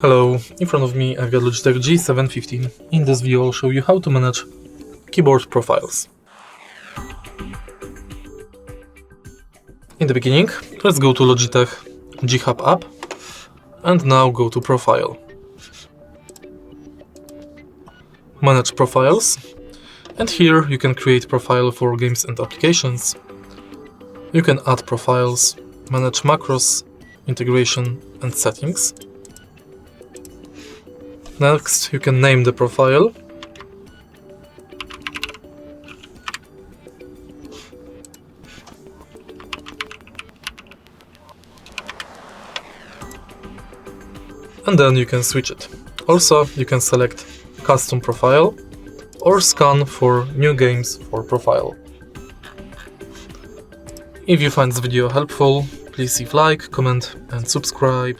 Hello, in front of me I've got Logitech G715. In this video I'll show you how to manage keyboard profiles. In the beginning, let's go to Logitech G Hub app and now go to Profile. Manage Profiles, and here you can create profile for games and applications. You can add profiles, manage macros, integration and settings. Next, you can name the profile. And then you can switch it. Also, you can select custom profile or scan for new games for profile. If you find this video helpful, please leave like, comment and subscribe.